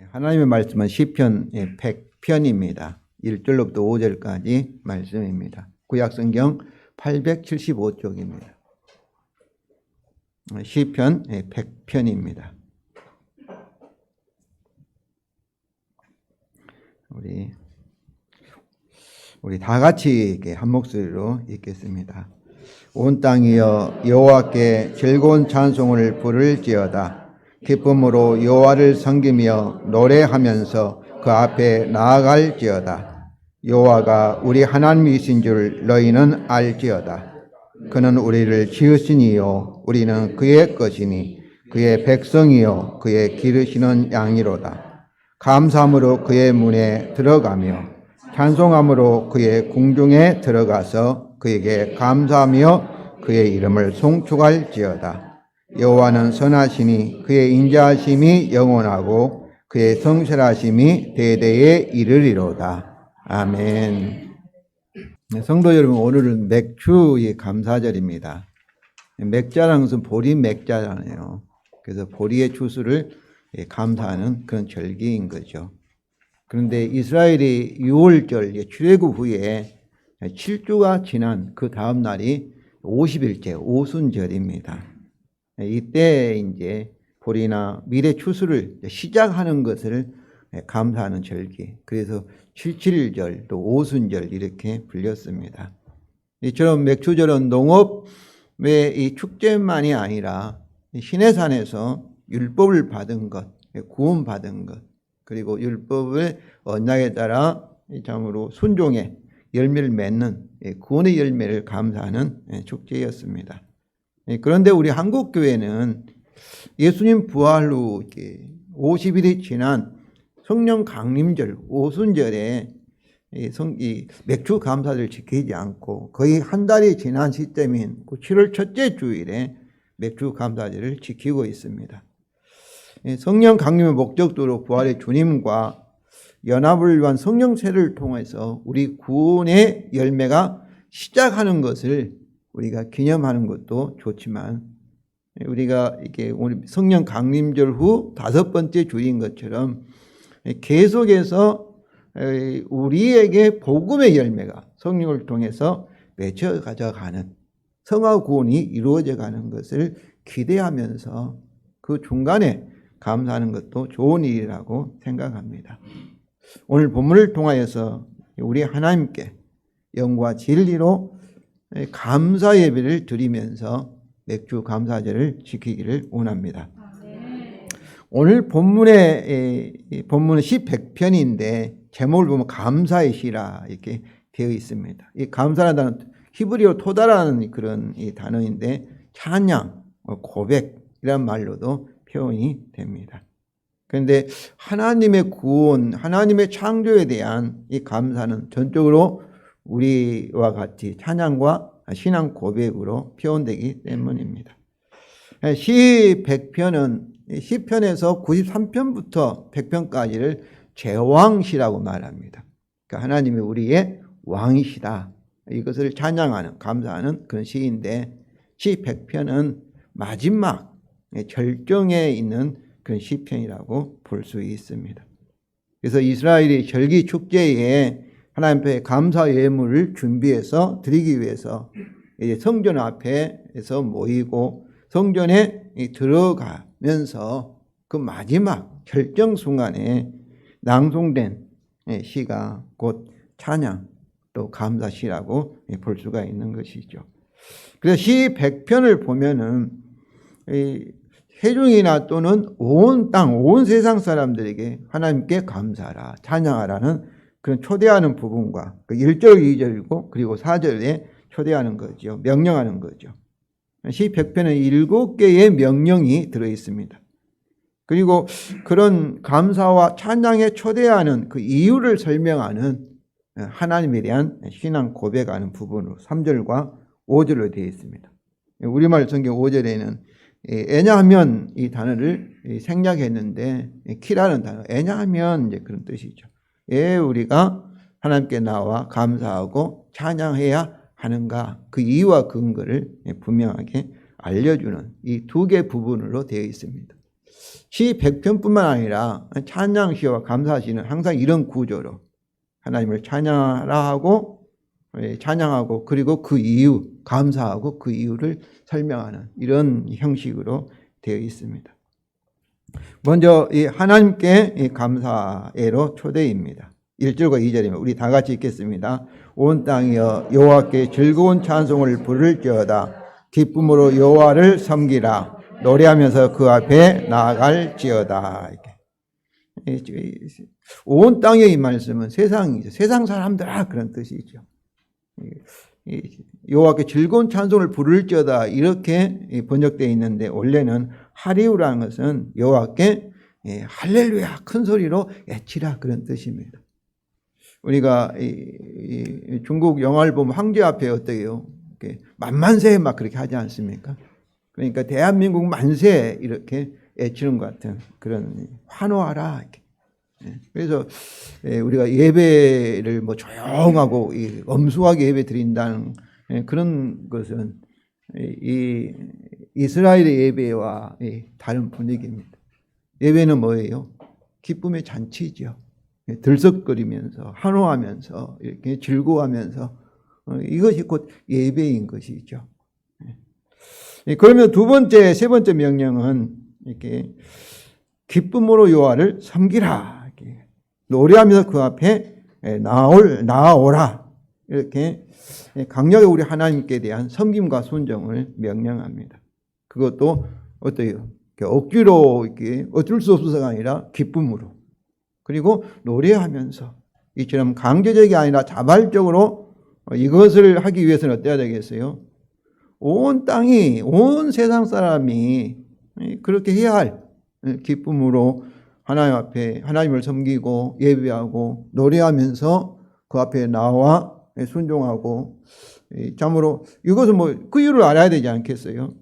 하나님의 말씀은 시편 100편입니다. 1절로부터 5절까지 말씀입니다. 구약성경 875쪽입니다. 시편 100편입니다. 우리 다 같이 한 목소리로 읽겠습니다. 온 땅이여 여호와께 즐거운 찬송을 부를지어다. 기쁨으로 여호와를 섬기며 노래하면서 그 앞에 나아갈지어다. 여호와가 우리 하나님이신 줄 너희는 알지어다. 그는 우리를 지으신 이요 우리는 그의 것이니 그의 백성이요 그의 기르시는 양이로다. 감사함으로 그의 문에 들어가며 찬송함으로 그의 궁중에 들어가서 그에게 감사하며 그의 이름을 송축할지어다. 여호와는 선하시니 그의 인자하심이 영원하고 그의 성실하심이 대대에 이르리로다. 아멘. 성도 여러분, 오늘은 맥주의 감사절입니다. 맥자라는 것은 보리 맥자잖아요. 그래서 보리의 추수를 감사하는 그런 절기인 거죠. 그런데 이스라엘이 6월절 출애굽 후에 7주가 지난 그 다음 날이 50일째 오순절입니다. 이때 이제 보리나 밀의 추수를 시작하는 것을 감사하는 절기. 그래서 77절 또 오순절 이렇게 불렸습니다. 이처럼 맥주절은 농업의 이 축제만이 아니라 시내산에서 율법을 받은 것, 구원받은 것, 그리고 율법의 언약에 따라 참으로 순종의 열매를 맺는 구원의 열매를 감사하는 축제였습니다. 그런데 우리 한국교회는 예수님 부활 후 50일이 지난 성령 강림절 오순절에 이 맥주 감사를 지키지 않고 거의 한 달이 지난 시점인 7월 첫째 주일에 맥주 감사절을 지키고 있습니다. 성령 강림의 목적도로 부활의 주님과 연합을 위한 성령세를 통해서 우리 구원의 열매가 시작하는 것을 우리가 기념하는 것도 좋지만, 우리가 이게 우리 성령 강림절 후 5번째 주일인 것처럼 계속해서 우리에게 복음의 열매가 성령을 통해서 맺혀 가져가는 성화 구원이 이루어져 가는 것을 기대하면서 그 중간에 감사하는 것도 좋은 일이라고 생각합니다. 오늘 본문을 통하여서 우리 하나님께 영과 진리로 감사 예배를 드리면서 맥주 감사절을 지키기를 원합니다. 오늘 본문은 시 100편인데 제목을 보면 감사의 시라 이렇게 되어 있습니다. 이 감사라는 단어는 히브리어 토다라는 그런 이 단어인데 찬양, 고백이란 말로도 표현이 됩니다. 그런데 하나님의 구원, 하나님의 창조에 대한 이 감사는 전적으로 우리와 같이 찬양과 신앙 고백으로 표현되기 때문입니다. 시 100편은 시편에서 93편부터 100편까지를 제왕시라고 말합니다. 그러니까 하나님이 우리의 왕이시다. 이것을 찬양하는, 감사하는 그런 시인데 시 100편은 마지막 절정에 있는 그런 시편이라고 볼 수 있습니다. 그래서 이스라엘이 절기 축제에 하나님 앞에 감사 예물을 준비해서 드리기 위해서 이제 성전 앞에서 모이고 성전에 들어가면서 그 마지막 결정 순간에 낭송된 시가 곧 찬양 또 감사시라고 볼 수가 있는 것이죠. 그래서 시 100편을 보면은 회중이나 또는 온 땅, 온 세상 사람들에게 하나님께 감사하라, 찬양하라는 그런 초대하는 부분과 1절, 2절이고 그리고 4절에 초대하는 거죠. 명령하는 거죠. 시 100편은 7개의 명령이 들어있습니다. 그리고 그런 감사와 찬양에 초대하는 그 이유를 설명하는 하나님에 대한 신앙 고백하는 부분으로 3절과 5절로 되어 있습니다. 우리말 성경 5절에는 애냐하면 이 단어를 생략했는데 키라는 단어, 애냐하면 이제 그런 뜻이죠. 우리가 하나님께 나와 감사하고 찬양해야 하는가, 그 이유와 근거를 분명하게 알려주는 이 2개 부분으로 되어 있습니다. 시 100편뿐만 아니라 찬양시와 감사시는 항상 이런 구조로 하나님을 찬양하고 그리고 그 이유, 감사하고 그 이유를 설명하는 이런 형식으로 되어 있습니다. 먼저 이 하나님께 이 감사예로 초대입니다. 1절과 2절이면 우리 다 같이 읽겠습니다. 온 땅이여 여호와께 즐거운 찬송을 부를지어다. 기쁨으로 여호와를 섬기라. 노래하면서 그 앞에 나아갈지어다. 온 땅의 이 말씀은 세상이죠. 세상 사람들아 그런 뜻이죠. 여호와께 즐거운 찬송을 부를지어다 이렇게 번역되어 있는데 원래는 하리우라는 것은 여호와께 할렐루야 큰 소리로 외치라 그런 뜻입니다. 우리가 이 중국 영화를 보면 황제 앞에 어때요? 만만세 막 그렇게 하지 않습니까? 그러니까 대한민국 만세 이렇게 외치는 것 같은 그런 환호하라. 그래서 우리가 예배를 뭐 조용하고 엄숙하게 예배 드린다는 그런 것은 이 이스라엘의 예배와 다른 분위기입니다. 예배는 뭐예요? 기쁨의 잔치죠. 들썩거리면서 환호하면서 이렇게 즐거워하면서 이것이 곧 예배인 것이죠. 그러면 세 번째 명령은 이렇게 기쁨으로 여호와를 섬기라. 이렇게 노래하면서 그 앞에 나아오라. 이렇게 강력하게 우리 하나님께 대한 섬김과 순종을 명령합니다. 그것도 어때요? 억지로 이렇게 어쩔 수 없어서가 아니라 기쁨으로. 그리고 노래하면서 이처럼 강제적이 아니라 자발적으로 이것을 하기 위해서는 어때야 되겠어요? 온 땅이 온 세상 사람이 그렇게 해야 할 기쁨으로 하나님 앞에 하나님을 섬기고 예배하고 노래하면서 그 앞에 나와 순종하고 참으로 이것은 뭐 그 이유를 알아야 되지 않겠어요?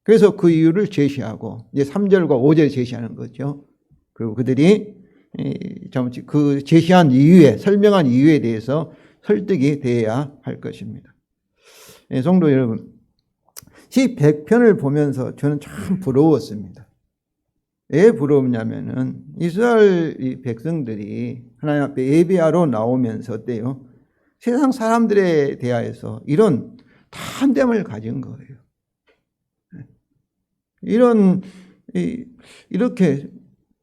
그래서 그 이유를 제시하고 이제 3절과 5절에 제시하는 거죠. 그리고 그들이 그 제시한 이유에 설명한 이유에 대해서 설득이 되어야 할 것입니다. 성도 여러분, 시 100편을 보면서 저는 참 부러웠습니다. 왜 부러웠냐면은 이스라엘 백성들이 하나님 앞에 예배하러 나오면서 어때요? 세상 사람들에 대하여서 이런 담대함을 가진 거예요. 이렇게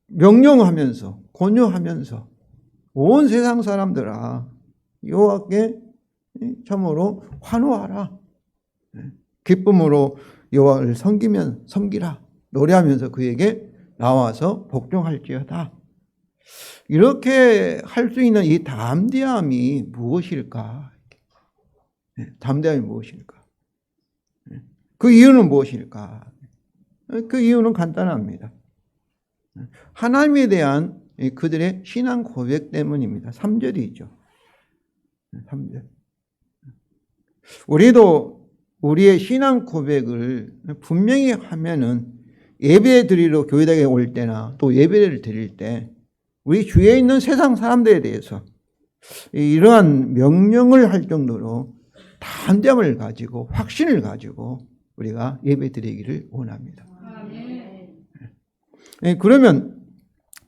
명령하면서 권유하면서 온 세상 사람들아 여호와께 참으로 환호하라. 기쁨으로 여호와를 섬기라. 노래하면서 그에게 나와서 복종할지어다. 이렇게 할 수 있는 이 담대함이 무엇일까? 담대함이 무엇일까? 그 이유는 무엇일까? 그 이유는 간단합니다. 하나님에 대한 그들의 신앙 고백 때문입니다. 3절이죠. 3절. 우리도 우리의 신앙 고백을 분명히 하면은 예배 드리러 교회당에 올 때나 또 예배를 드릴 때 우리 주위에 있는 세상 사람들에 대해서 이러한 명령을 할 정도로 담대함을 가지고 확신을 가지고 우리가 예배 드리기를 원합니다. 그러면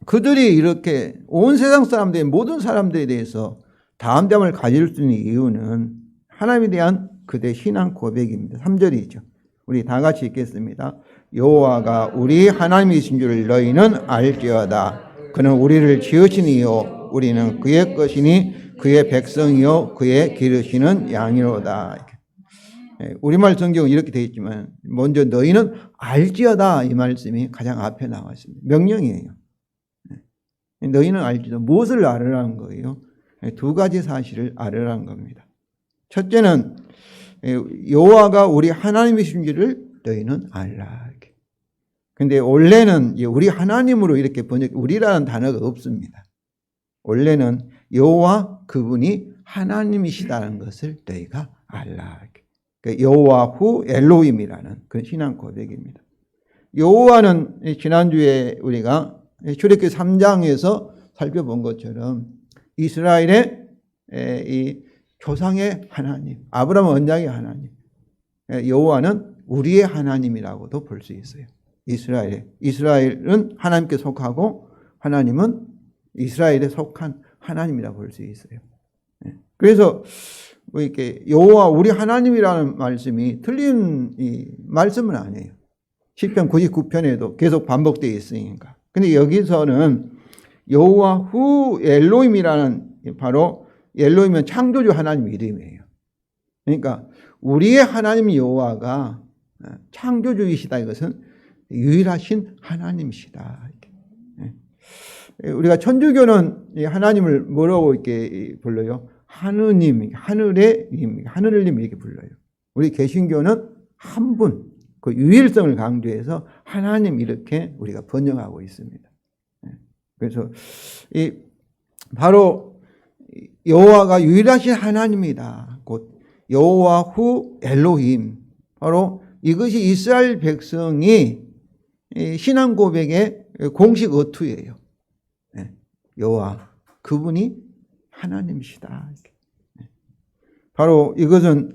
그들이 이렇게 온 세상 사람들의 모든 사람들에 대해서 담대함을 가질 수 있는 이유는 하나님에 대한 그들의 신앙 고백입니다. 3절이죠. 우리 다 같이 읽겠습니다. 여호와가 우리 하나님이신 줄 너희는 알지어다. 그는 우리를 지으신 이요 우리는 그의 것이니 그의 백성이요 그의 기르시는 양이로다. 우리말 성경은 이렇게 되어 있지만 먼저 너희는 알지어다 이 말씀이 가장 앞에 나와 있습니다. 명령이에요. 너희는 알지어다. 무엇을 알으라는 거예요? 두 가지 사실을 알으라는 겁니다. 첫째는 여호와가 우리 하나님이신 줄을 너희는 알라. 근데 원래는 원래는 우리 하나님으로 이렇게 번역, 우리라는 단어가 없습니다. 원래는 여호와 그분이 하나님이시다는 것을 너희가 알라. 그러니까 여호와후 엘로힘이라는 그런 신앙 고백입니다. 여호와는 지난주에 우리가 출애굽기 3장에서 살펴본 것처럼 이스라엘의 이 조상의 하나님, 아브라함 언약의 하나님, 여호와는 우리의 하나님이라고도 볼 수 있어요. 이스라엘은 하나님께 속하고 하나님은 이스라엘에 속한 하나님이라고 볼 수 있어요. 그래서 뭐 이렇게 여호와 우리 하나님이라는 말씀이 틀린 이 말씀은 아니에요. 시편 99편에도 계속 반복되어 있으니까. 근데 여기서는 여호와 후 엘로힘이라는 바로 엘로힘은 창조주 하나님 이름이에요. 그러니까 우리의 하나님 여호와가 창조주이시다. 이것은 유일하신 하나님이시다. 우리가 천주교는 하나님을 뭐라고 이렇게 불러요? 하느님, 하늘의 님, 하늘님 이렇게 불러요. 우리 개신교는 한 분, 그 유일성을 강조해서 하나님 이렇게 우리가 번역하고 있습니다. 그래서 바로 여호와가 유일하신 하나님이다. 곧 여호와 후 엘로힘. 바로 이것이 이스라엘 백성이 신앙 고백의 공식 어투예요. 여호와 그분이 하나님이시다. 바로 이것은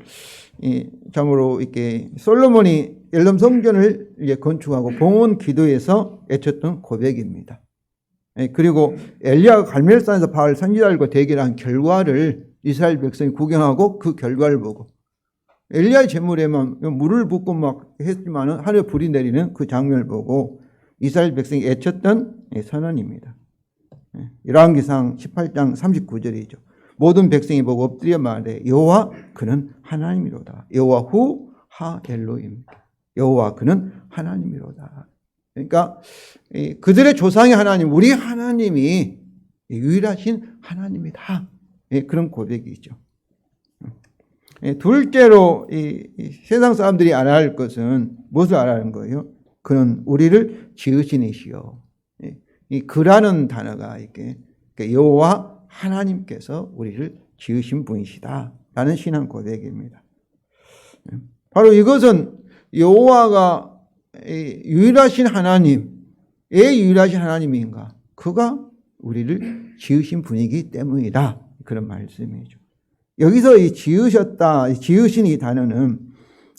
참으로 이렇게 솔로몬이 엘람 성전을 건축하고 봉헌 기도에서 외쳤던 고백입니다. 그리고 엘리야가 갈멜산에서 바알 선지자들과 대결한 결과를 이스라엘 백성이 구경하고 그 결과를 보고 엘리야의 제물에만 물을 붓고 막 했지만은 하늘에 불이 내리는 그 장면을 보고 이스라엘 백성이 외쳤던 선언입니다. 열왕기상 18장 39절이죠. 모든 백성이 보고 엎드려 말해 여호와 그는 하나님이로다. 여호와 후 하 엘로힘. 여호와 그는 하나님이로다. 그러니까 그들의 조상의 하나님, 우리 하나님이 유일하신 하나님이다. 그런 고백이죠. 둘째로 세상 사람들이 알아야 할 것은 무엇을 알아야 하는 거예요? 그는 우리를 지으신 이시요. 이 그라는 단어가 이렇게 여호와 하나님께서 우리를 지으신 분이시다라는 신앙 고백입니다. 바로 이것은 여호와가 유일하신 하나님, 왜 유일하신 하나님인가? 그가 우리를 지으신 분이기 때문이다. 그런 말씀이죠. 여기서 이 지으셨다, 지으신 이 단어는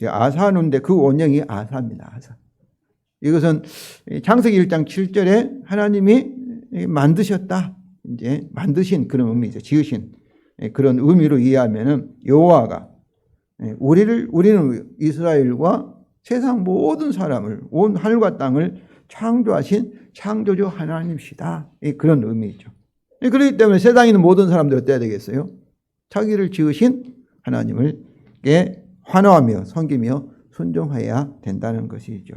아사누인데 그 원형이 아사입니다. 아사. 이것은 창세기 1장 7절에 하나님이 만드셨다. 이제 만드신 그런 의미죠. 지으신 그런 의미로 이해하면은 여호와가 우리는 이스라엘과 세상 모든 사람을 온 하늘과 땅을 창조하신 창조주 하나님이시다. 그런 의미죠. 그렇기 때문에 세상에 있는 모든 사람들 어때야 되겠어요? 자기를 지으신 하나님을께 환호하며 섬기며 순종해야 된다는 것이죠.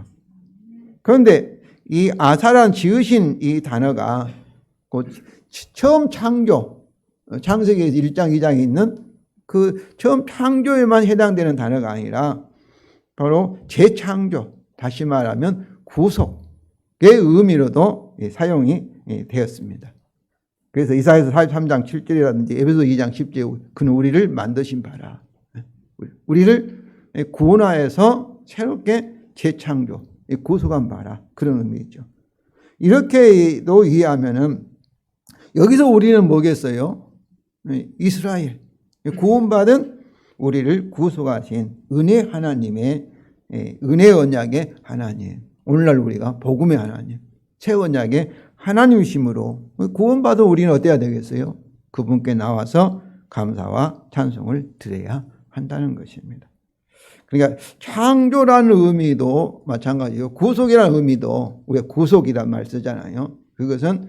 그런데 이 아사란 지으신 이 단어가 곧 처음 창조, 창세기 1장, 2장에 있는 그 처음 창조에만 해당되는 단어가 아니라 바로 재창조, 다시 말하면 구속의 의미로도 사용이 되었습니다. 그래서 이사야서 43장 7절이라든지 에베소 2장 10절 그는 우리를 만드신 바라. 우리를 구원하여서 새롭게 재창조, 구속한 바라. 그런 의미죠. 이렇게도 이해하면은 여기서 우리는 뭐겠어요? 이스라엘. 구원받은 우리를 구속하신 은혜 하나님의 은혜 언약의 하나님. 오늘날 우리가 복음의 하나님. 새 언약의 하나님이심으로 구원받은 우리는 어때야 되겠어요? 그분께 나와서 감사와 찬송을 드려야 한다는 것입니다. 그러니까 창조라는 의미도 마찬가지요. 구속이라는 의미도 우리가 구속이라는 말 쓰잖아요. 그것은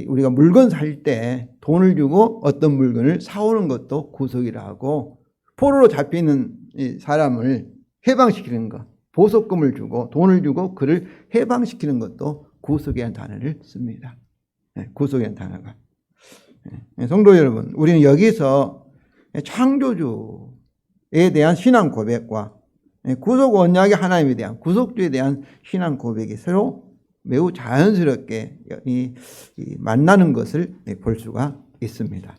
우리가 물건 살 때 돈을 주고 어떤 물건을 사오는 것도 구속이라 하고 포로로 잡히는 사람을 해방시키는 것, 보석금을 주고 돈을 주고 그를 해방시키는 것도 구속이라는 단어를 씁니다. 구속이라는 단어가. 성도 여러분, 우리는 여기서 창조주에 대한 신앙 고백과 구속 언약의 하나님에 대한 구속주에 대한 신앙 고백이 서로 매우 자연스럽게 만나는 것을 볼 수가 있습니다.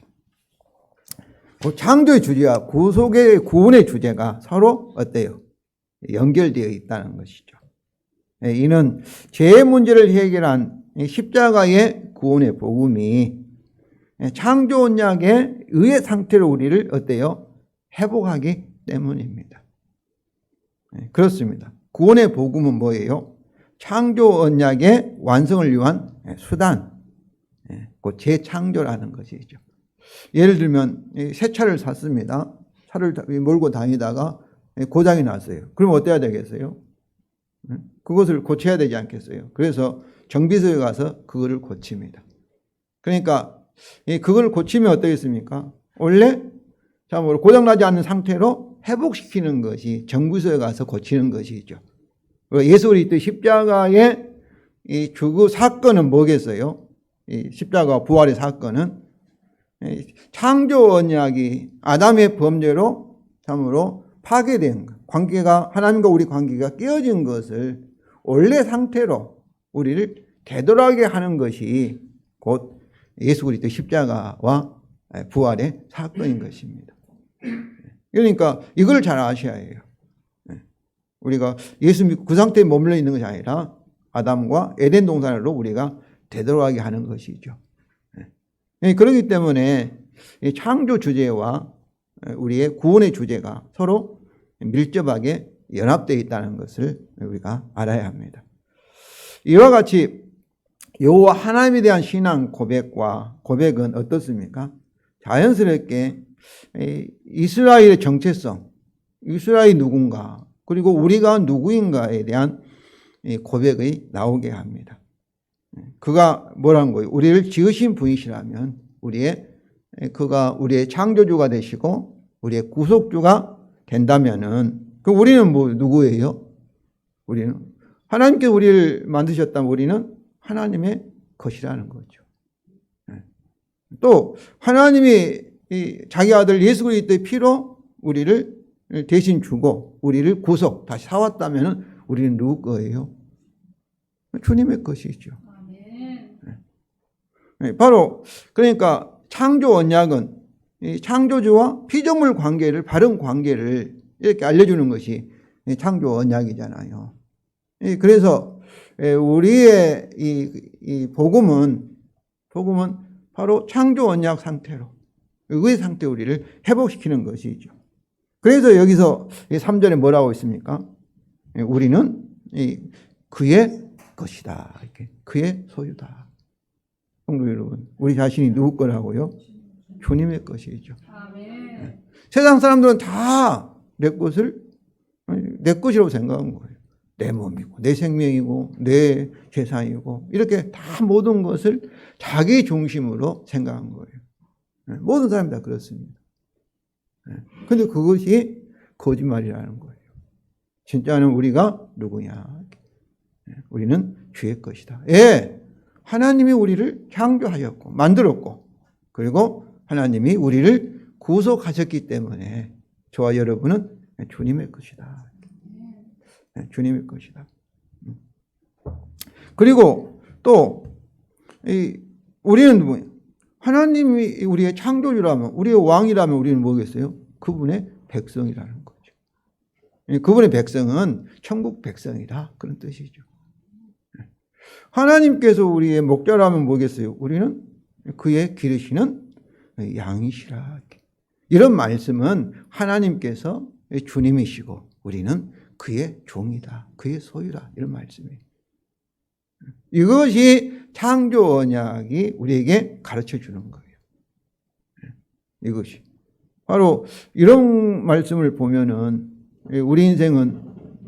창조의 주제와 구속의 구원의 주제가 서로 어때요? 연결되어 있다는 것이죠. 이는 죄의 문제를 해결한 십자가의 구원의 복음이 창조 언약의 의의 상태로 우리를 어때요? 회복하기 때문입니다. 그렇습니다. 구원의 복음은 뭐예요? 창조 언약의 완성을 위한 수단, 그 재창조라는 것이죠. 예를 들면 새 차를 샀습니다. 차를 몰고 다니다가 고장이 났어요. 그럼 어때야 되겠어요? 그것을 고쳐야 되지 않겠어요? 그래서 정비소에 가서 그거를 고칩니다. 그러니까 그걸 고치면 어떻겠습니까? 원래 참으로 고장나지 않는 상태로 회복시키는 것이 정비소에 가서 고치는 것이죠. 예수 그리스도 십자가의 이 주구 사건은 뭐겠어요? 이 십자가 부활의 사건은 창조 언약이 아담의 범죄로 참으로 파괴된 관계가, 하나님과 우리 관계가 깨어진 것을 원래 상태로 우리를 되돌아가게 하는 것이 곧 예수 그리스도 십자가와 부활의 사건인 것입니다. 그러니까 이걸 잘 아셔야 해요. 우리가 예수 믿고 그 상태에 머물러 있는 것이 아니라 아담과 에덴 동산으로 우리가 되돌아가게 하는 것이죠. 그렇기 때문에 창조 주제와 우리의 구원의 주제가 서로 밀접하게 연합되어 있다는 것을 우리가 알아야 합니다. 이와 같이 여호와 하나님에 대한 신앙 고백은 어떻습니까? 자연스럽게 이스라엘의 정체성, 이스라엘이 누군가, 그리고 우리가 누구인가에 대한 고백이 나오게 합니다. 그가 뭐라는 거예요? 우리를 지으신 분이시라면 그가 우리의 창조주가 되시고 우리의 구속주가 된다면은 우리는 누구예요? 우리는 하나님께서 우리를 만드셨다면 우리는 하나님의 것이라는 거죠. 또 하나님이 자기 아들 예수 그리스도의 피로 우리를 대신 주고 우리를 다시 사왔다면 우리는 누구 거예요? 주님의 것이죠. 바로 그러니까 창조 언약은 이 창조주와 피조물 관계를, 바른 관계를 이렇게 알려주는 것이 창조 언약이잖아요. 그래서 우리의 이 복음은 바로 창조 언약 상태로, 의의 상태 우리를 회복시키는 것이죠. 그래서 여기서 3절에 뭐라고 있습니까? 우리는 그의 것이다. 이렇게. 그의 소유다. 성도 여러분, 우리 자신이 누구 거라고요? 주님의 것이죠. 아멘. 세상 사람들은 다 내 것이라고 생각한 거예요. 내 몸이고, 내 생명이고, 내 재산이고, 이렇게 다 모든 것을 자기 중심으로 생각한 거예요. 모든 사람이 다 그렇습니다. 그런데 그것이 거짓말이라는 거예요. 진짜는 우리가 누구냐? 우리는 주의 것이다. 하나님이 우리를 창조하셨고 만들었고, 그리고 하나님이 우리를 구속하셨기 때문에 저와 여러분은 주님의 것이다. 주님의 것이다. 그리고 또 우리는 누구예요? 하나님이 우리의 창조주라면, 우리의 왕이라면 우리는 뭐겠어요? 그분의 백성이라는 거죠. 그분의 백성은 천국 백성이다. 그런 뜻이죠. 하나님께서 우리의 목자라면 뭐겠어요? 우리는 그의 기르시는 양이시라. 이런 말씀은 하나님께서 주님이시고 우리는 그의 종이다. 그의 소유다. 이런 말씀이에요. 이것이 창조 언약이 우리에게 가르쳐 주는 거예요. 이것이. 바로 이런 말씀을 보면은 우리 인생은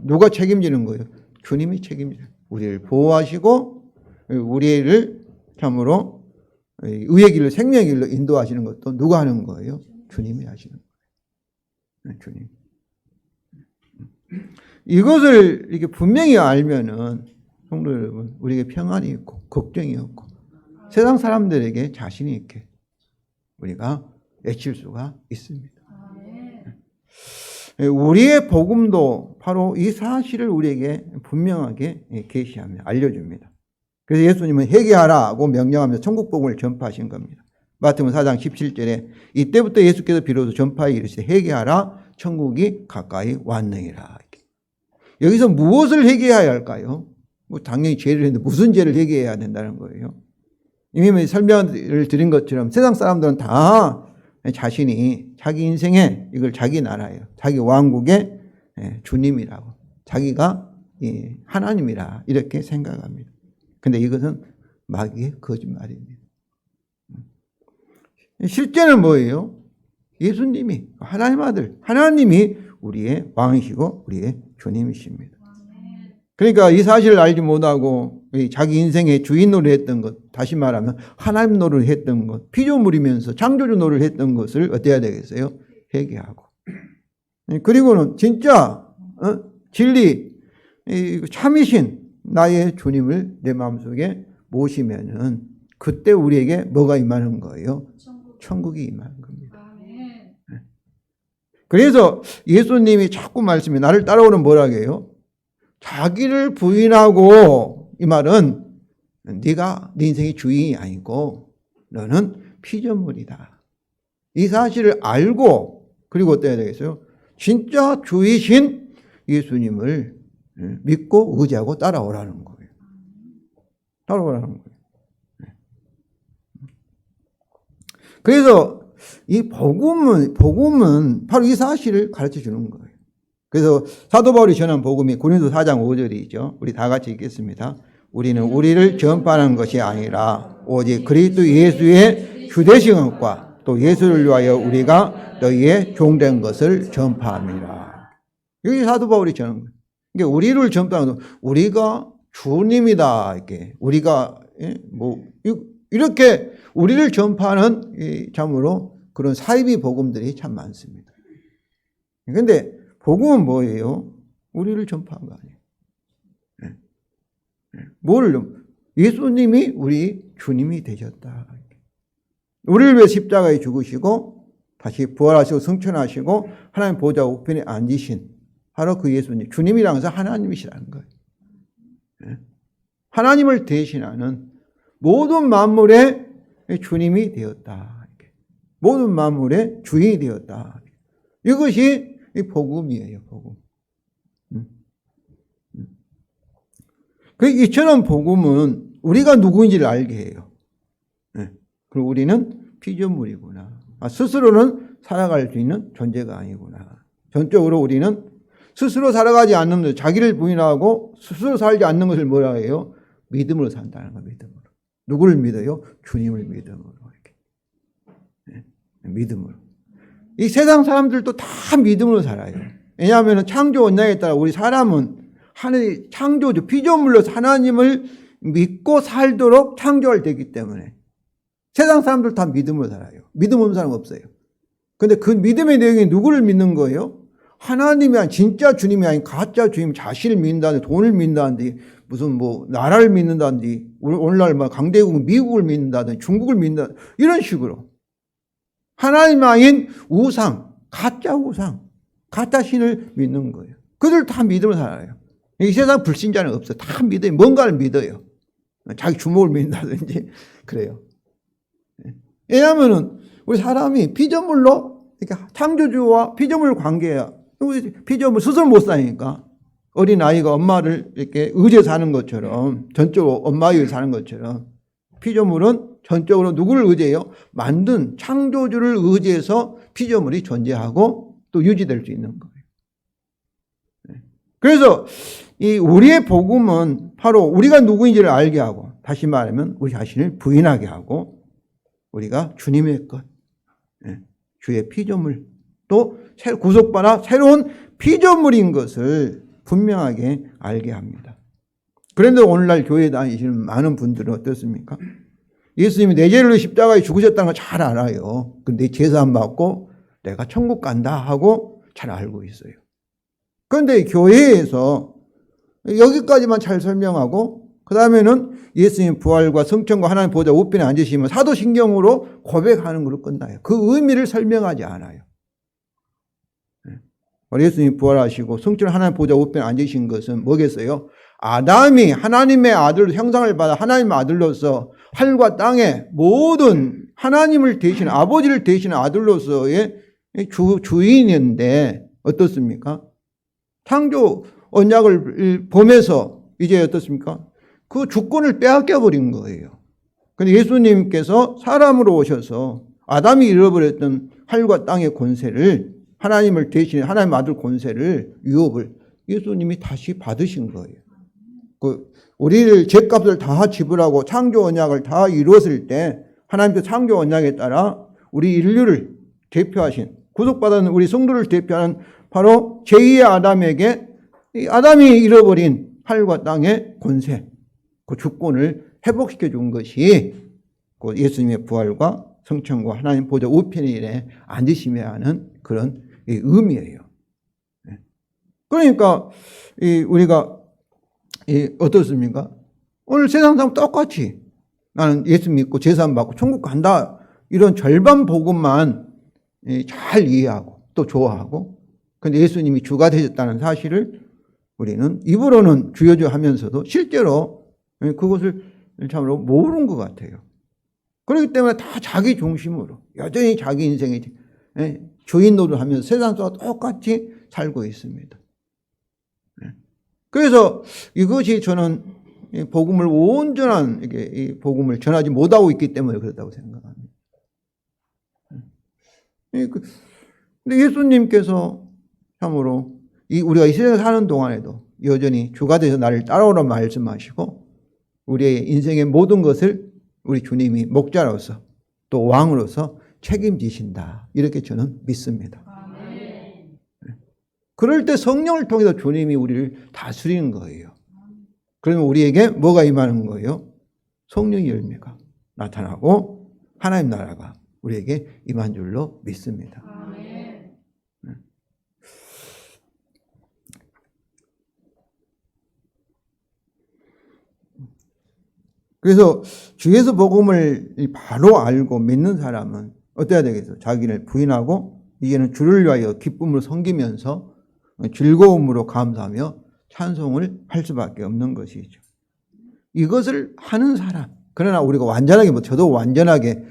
누가 책임지는 거예요? 주님이 책임져요. 우리를 보호하시고 우리를 참으로 의의 길로, 생명의 길로 인도하시는 것도 누가 하는 거예요? 주님이 하시는 거예요. 주님. 이것을 이렇게 분명히 알면은 성도 여러분, 우리에게 평안이 있고 걱정이 없고 세상 사람들에게 자신이 있게 우리가 외칠 수가 있습니다. 우리의 복음도 바로 이 사실을 우리에게 분명하게 계시합니다. 알려줍니다. 그래서 예수님은 회개하라고 명령하면서 천국 복음을 전파하신 겁니다. 마태복음 4장 17절에 이때부터 예수께서 비로소 전파에 이르시되 회개하라 천국이 가까이 왔느니라. 여기서 무엇을 회개해야 할까요? 당연히 죄를 했는데 무슨 죄를 회개해야 된다는 거예요? 이미 설명을 드린 것처럼 세상 사람들은 다 자신이 자기 인생에 이걸 자기 나라예요. 자기 왕국의 주님이라고. 자기가 하나님이라 이렇게 생각합니다. 근데 이것은 마귀의 거짓말입니다. 실제는 뭐예요? 예수님이 하나님 아들, 하나님이 우리의 왕이시고 우리의 주님이십니다. 그러니까 이 사실을 알지 못하고 자기 인생의 주인 노릇을 했던 것, 다시 말하면 하나님 노릇을 했던 것, 피조물이면서 창조주 노릇을 했던 것을 어때야 되겠어요? 회개하고. 그리고는 진짜 진리 참이신 나의 주님을 내 마음속에 모시면은 그때 우리에게 뭐가 임하는 거예요? 천국이 임하는 겁니다. 그래서 예수님이 자꾸 말씀해 나를 따라오는 뭐라고 해요? 자기를 부인하고, 이 말은 네가 네 인생의 주인이 아니고 너는 피조물이다. 이 사실을 알고, 그리고 어때야 되겠어요? 진짜 주이신 예수님을 믿고 의지하고 따라오라는 거예요. 따라오라는 거예요. 그래서 이 복음은 바로 이 사실을 가르쳐 주는 거예요. 그래서 사도 바울이 전한 복음이 고린도 4장 5절이죠. 우리 다 같이 읽겠습니다. 우리는 우리를 전파하는 것이 아니라 오직 그리스도 예수의 주되신 것과 또 예수를 위하여 우리가 너희의 종된 것을 전파합니다. 여기 사도 바울이 전한 거예요. 그러니까 우리를 전파하는 것, 우리가 주님이다. 이렇게 우리가 이렇게 우리를 전파하는 참으로 그런 사이비 복음들이 참 많습니다. 그런데 복음은 뭐예요? 우리를 전파한 거 아니에요. 예수님이 우리 주님이 되셨다. 우리를 위해 십자가에 죽으시고 다시 부활하시고 승천하시고 하나님 보좌 우편에 앉으신 바로 그 예수님, 주님이라는 것은 하나님이시라는 거예요. 하나님을 대신하는 모든 만물의 주님이 되었다. 모든 만물의 주인이 되었다. 이것이 복음이에요, 복음. 이처럼 복음은 우리가 누구인지를 알게 해요. 그리고 우리는 피조물이구나. 스스로는 살아갈 수 있는 존재가 아니구나. 전적으로 우리는 스스로 살아가지 않는 것, 자기를 부인하고 스스로 살지 않는 것을 뭐라 해요? 믿음으로 산다는 거, 믿음으로. 누구를 믿어요? 주님을 믿음으로. 이렇게. 믿음으로. 이 세상 사람들도 다 믿음으로 살아요. 왜냐하면 창조 원칙에 따라 우리 사람은 하나님 창조주, 피조물로서 하나님을 믿고 살도록 창조되기 때문에 세상 사람들 다 믿음으로 살아요. 믿음 없는 사람 없어요. 그런데 그 믿음의 내용이 누구를 믿는 거예요? 하나님이 아닌 진짜 주님이 아닌 가짜 주님, 자신을 믿는다는데, 돈을 믿는다는데, 무슨 나라를 믿는다는데, 오늘날 강대국 미국을 믿는다든지 중국을 믿는다, 이런 식으로 하나님 아닌 우상, 가짜 우상, 가짜 신을 믿는 거예요. 그들 다 믿음으로 살아요. 이 세상 불신자는 없어요. 다 믿어요. 뭔가를 믿어요. 자기 주먹을 믿는다든지 그래요. 왜냐하면 우리 사람이 피조물로 그러니까 창조주와 피조물 관계야. 피조물 스스로 못 사니까 어린 아이가 엄마를 이렇게 의지해 사는 것처럼 전적으로 엄마 의지해 사는 것처럼 피조물은 전적으로 누구를 의지해요? 만든 창조주를 의지해서 피조물이 존재하고 또 유지될 수 있는 거예요. 그래서 이 우리의 복음은 바로 우리가 누구인지를 알게 하고 다시 말하면 우리 자신을 부인하게 하고 우리가 주님의 것, 주의 피조물 또 구속받아 새로운 피조물인 것을 분명하게 알게 합니다. 그런데 오늘날 교회에 다니시는 많은 분들은 어떻습니까? 예수님이 내 죄를 십자가에 죽으셨다는 걸 잘 알아요. 근데 제사 안 받고 내가 천국 간다 하고 잘 알고 있어요. 그런데 교회에서 여기까지만 잘 설명하고 그 다음에는 예수님 부활과 성천과 하나님 보좌 우편에 앉으시면 사도신경으로 고백하는 걸로 끝나요. 그 의미를 설명하지 않아요. 예수님 부활하시고 성천 하나님 보좌 우편에 앉으신 것은 뭐겠어요? 아담이 하나님의 아들로 형상을 받아 하나님의 아들로서 하늘과 땅의 모든 하나님을 대신 아버지를 대신한 아들로서의 주인인데 어떻습니까? 창조 언약을 보면서 이제 어떻습니까? 그 주권을 빼앗겨 버린 거예요. 그런데 예수님께서 사람으로 오셔서 아담이 잃어버렸던 하늘과 땅의 권세를 하나님을 대신해 하나님 아들 권세를 유업을 예수님이 다시 받으신 거예요. 우리를 죄값을 다 지불하고 창조 언약을 다 이루었을 때 하나님께서 창조 언약에 따라 우리 인류를 대표하신, 구속받은 우리 성도를 대표하는 바로 제2의 아담에게 아담이 잃어버린 하늘과 땅의 권세, 그 주권을 회복시켜 준 것이 그 예수님의 부활과 성천과 하나님 보좌 우편에 앉으심에 하는 그런 의미예요. 그러니까 우리가 어떻습니까? 오늘 세상 사람 똑같이 나는 예수 믿고 제사함 받고 천국 간다, 이런 절반 복음만 잘 이해하고 또 좋아하고, 근데 예수님이 주가 되셨다는 사실을 우리는 입으로는 주여주 하면서도 실제로 그것을 참으로 모르는 것 같아요. 그렇기 때문에 다 자기 중심으로 여전히 자기 인생의 주인 노릇하면서 세상 사람과 똑같이 살고 있습니다. 그래서 이것이 저는 복음을 온전한 이 복음을 전하지 못하고 있기 때문에 그렇다고 생각합니다. 근데 예수님께서 참으로 우리가 이 세상에 사는 동안에도 여전히 주가 되어서 나를 따라오라 말씀하시고, 우리의 인생의 모든 것을 우리 주님이 목자로서 또 왕으로서 책임지신다, 이렇게 저는 믿습니다. 그럴 때 성령을 통해서 주님이 우리를 다스리는 거예요. 그러면 우리에게 뭐가 임하는 거예요? 성령의 열매가 나타나고 하나님 나라가 우리에게 임한 줄로 믿습니다. 그래서 주에서 복음을 바로 알고 믿는 사람은 어때야 되겠어요? 자기를 부인하고 이제는 주를 위하여 기쁨으로 섬기면서 즐거움으로 감사하며 찬송을 할 수밖에 없는 것이죠. 이것을 하는 사람, 그러나 우리가 완전하게 저도 완전하게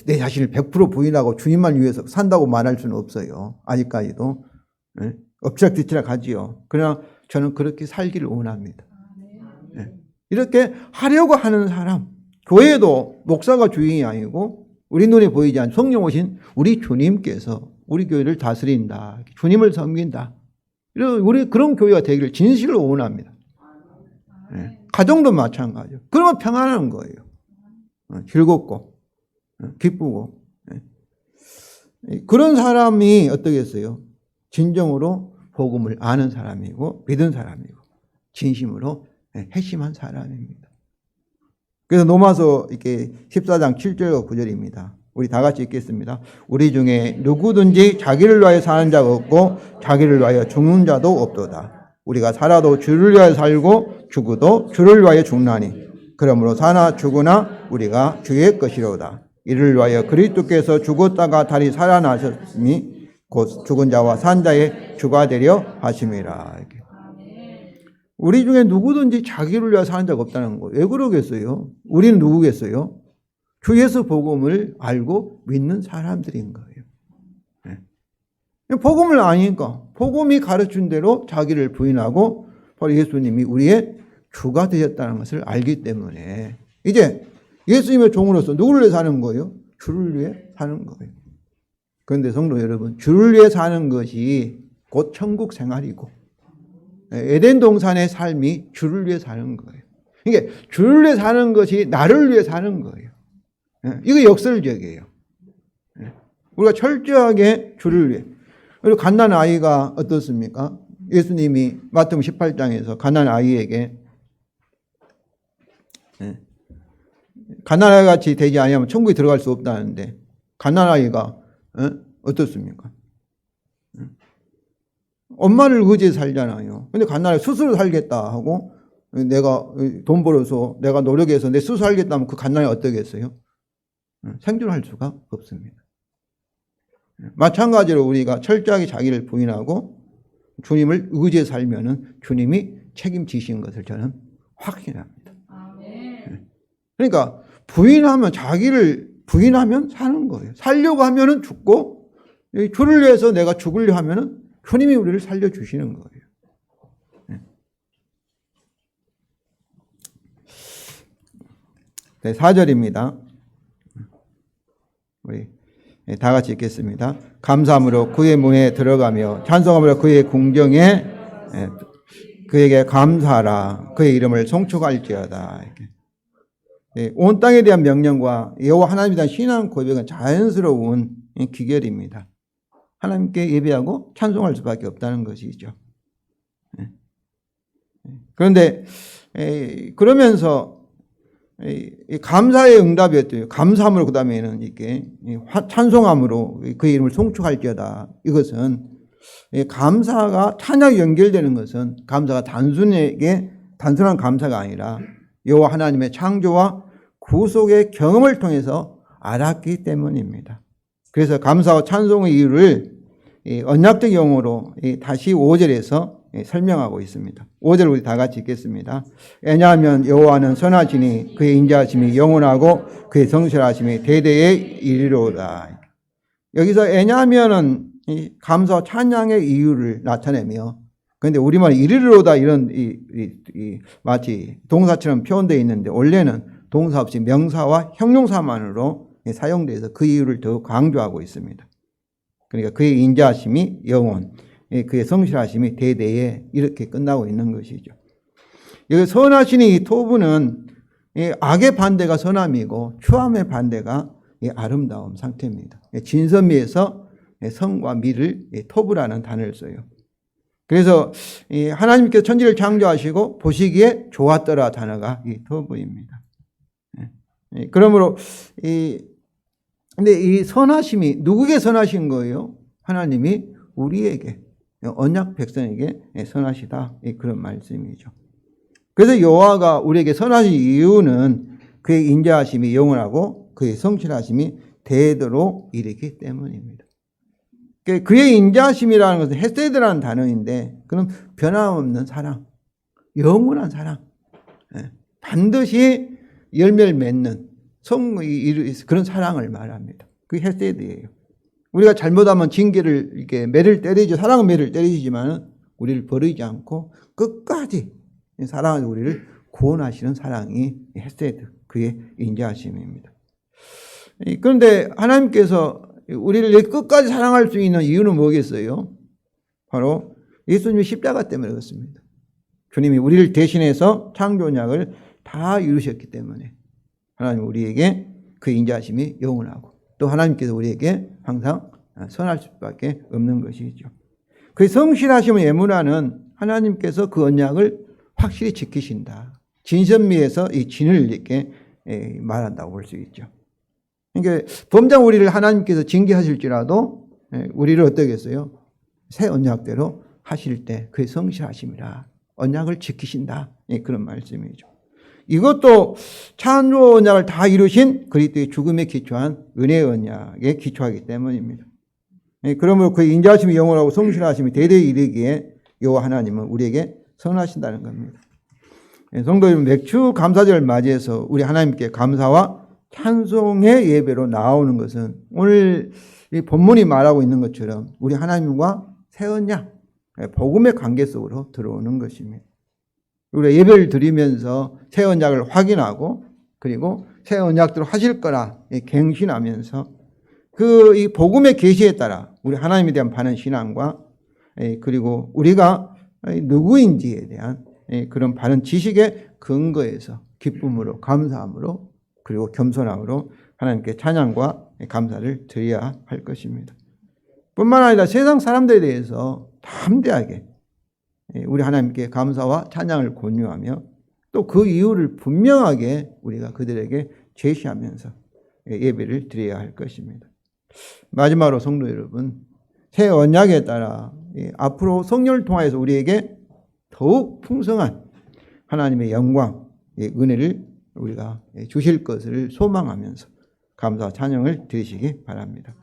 내 자신을 100% 부인하고 주님만 위해서 산다고 말할 수는 없어요. 아직까지도 엎치락뒤치락 하지요. 그러나 저는 그렇게 살기를 원합니다. 이렇게 하려고 하는 사람, 교회도 목사가 주인이 아니고 우리 눈에 보이지 않는 성령 오신 우리 주님께서 우리 교회를 다스린다, 주님을 섬긴다, 우리 그런 교회가 되기를 진실로 원합니다. 가정도 마찬가지죠. 그러면 평안한 거예요. 즐겁고 기쁘고. 그런 사람이 어떠겠어요? 진정으로 복음을 아는 사람이고 믿은 사람이고 진심으로 핵심한 사람입니다. 그래서 로마서 이렇게 14장 7절과 9절입니다. 우리 다 같이 읽겠습니다. 우리 중에 누구든지 자기를 위하여 사는 자가 없고 자기를 위하여 죽는 자도 없도다. 우리가 살아도 주를 위하여 살고 죽어도 주를 위하여 죽나니 그러므로 사나 죽으나 우리가 주의 것이로다. 이를 위하여 그리스도께서 죽었다가 다시 살아나셨으니 곧 죽은 자와 산 자의 주가 되려 하심이라. 이렇게. 우리 중에 누구든지 자기를 위하여 사는 자가 없다는 거예요. 왜 그러겠어요? 우리는 누구겠어요? 주 예수 복음을 알고 믿는 사람들인 거예요. 복음을 아니까 복음이 가르친 대로 자기를 부인하고 바로 예수님이 우리의 주가 되셨다는 것을 알기 때문에 이제 예수님의 종으로서 누구를 위해 사는 거예요? 주를 위해 사는 거예요. 그런데 성도 여러분, 주를 위해 사는 것이 곧 천국 생활이고 에덴 동산의 삶이 주를 위해 사는 거예요. 이게 주를 위해 사는 것이 나를 위해 사는 거예요. 이거 역설적이에요. 우리가 철저하게 주를 위해. 그리고 갓난 아이가 어떻습니까? 예수님이 마태복음 18장에서 갓난 아이에게 갓난 아이 같이 되지 아니하면 천국에 들어갈 수 없다는데 갓난 아이가 어떻습니까? 엄마를 의지해서 살잖아요. 근데 갓난 아이 스스로 살겠다 하고 내가 돈 벌어서 내가 노력해서 내 스스로 살겠다 하면 그 갓난 아이 어떠겠어요? 생존할 수가 없습니다. 마찬가지로 우리가 철저하게 자기를 부인하고 주님을 의지해 살면은 주님이 책임지신 것을 저는 확신합니다. 그러니까 부인하면 자기를 부인하면 사는 거예요. 살려고 하면은 죽고 주를 위해서 내가 죽으려 하면은 주님이 우리를 살려주시는 거예요. 네, 4절입니다. 우리 다 같이 읽겠습니다. 감사함으로 그의 문에 들어가며 찬송함으로 그의 궁정에 그에게 감사하라. 그의 이름을 송축할지어다. 이렇게. 온 땅에 대한 명령과 여호와 하나님에 대한 신앙 고백은 자연스러운 기결입니다. 하나님께 예배하고 찬송할 수밖에 없다는 것이죠. 그런데 그러면서 감사의 응답이었대요. 감사함으로 그 다음에는 이렇게 찬송함으로 그의 이름을 송축할지어다. 이것은 감사가 찬양이 연결되는 것은 감사가 단순한 감사가 아니라 여호와 하나님의 창조와 구속의 경험을 통해서 알았기 때문입니다. 그래서 감사와 찬송의 이유를 언약적 용어로 다시 5절에서 설명하고 있습니다. 5절 우리 다 같이 읽겠습니다. 왜냐하면 여호와는 선하시니 그의 인자하심이 영원하고 그의 성실하심이 대대에 이르리로다. 여기서 왜냐하면은 감사와 찬양의 이유를 나타내며, 그런데 우리말에 이르리로다 이런 마치 동사처럼 표현되어 있는데 원래는 동사 없이 명사와 형용사만으로 사용돼서 그 이유를 더 강조하고 있습니다. 그러니까 그의 인자하심이 영원, 그의 성실하심이 대대에 이렇게 끝나고 있는 것이죠. 여기 선하신 이 토부는 악의 반대가 선함이고 추함의 반대가 아름다움 상태입니다. 진선미에서 성과 미를 토부라는 단어를 써요. 그래서 하나님께서 천지를 창조하시고 보시기에 좋았더라 단어가 이 토부입니다. 그러므로 근데 이 선하심이 누구에게 선하신 거예요? 하나님이 우리에게, 언약 백성에게 선하시다, 그런 말씀이죠. 그래서 여호와가 우리에게 선하신 이유는 그의 인자하심이 영원하고 그의 성실하심이 대대로 이르기 때문입니다. 그의 인자하심이라는 것은 헤세드라는 단어인데, 그럼 변함없는 사랑, 영원한 사랑, 반드시 열매를 맺는 그런 사랑을 말합니다. 그게 헤세드예요. 우리가 잘못하면 징계를 이렇게 매를 때리죠. 사랑은 매를 때리지만 우리를 버리지 않고 끝까지 사랑을 우리를 구원하시는 사랑이 헤세드, 그의 인자하심입니다. 그런데 하나님께서 우리를 끝까지 사랑할 수 있는 이유는 뭐겠어요? 바로 예수님의 십자가 때문에 그렇습니다. 주님이 우리를 대신해서 창조 언약을 다 이루셨기 때문에 하나님 우리에게 그 인자하심이 영원하고 또 하나님께서 우리에게 항상 선할 수밖에 없는 것이죠. 그 성실하심의 예문화는 하나님께서 그 언약을 확실히 지키신다. 진선미에서 이 진을 이렇게 말한다고 볼 수 있죠. 그러니까 범장 우리를 하나님께서 징계하실지라도 우리를 어떻게 했어요? 새 언약대로 하실 때 그의 성실하심이라 언약을 지키신다. 그런 말씀이죠. 이것도 창조 언약을 다 이루신 그리스도의 죽음에 기초한 은혜의 언약에 기초하기 때문입니다. 그러므로 그의 인자하심이 영원하고 성실하심이 대대에 이르기에 여호와 하나님은 우리에게 선하신다는 겁니다. 성도 여러분, 맥주 감사절을 맞이해서 우리 하나님께 감사와 찬송의 예배로 나오는 것은 오늘 이 본문이 말하고 있는 것처럼 우리 하나님과 새 언약, 복음의 관계 속으로 들어오는 것입니다. 우리가 예배를 드리면서 새 언약을 확인하고 그리고 새 언약대로 하실 거라 갱신하면서 그 이 복음의 계시에 따라 우리 하나님에 대한 바른 신앙과 그리고 우리가 누구인지에 대한 그런 바른 지식의 근거에서 기쁨으로 감사함으로 그리고 겸손함으로 하나님께 찬양과 감사를 드려야 할 것입니다. 뿐만 아니라 세상 사람들에 대해서 담대하게 우리 하나님께 감사와 찬양을 권유하며 또 그 이유를 분명하게 우리가 그들에게 제시하면서 예배를 드려야 할 것입니다. 마지막으로 성도 여러분, 새 언약에 따라 앞으로 성령을 통하여서 우리에게 더욱 풍성한 하나님의 영광, 은혜를 우리가 주실 것을 소망하면서 감사와 찬양을 드리시기 바랍니다.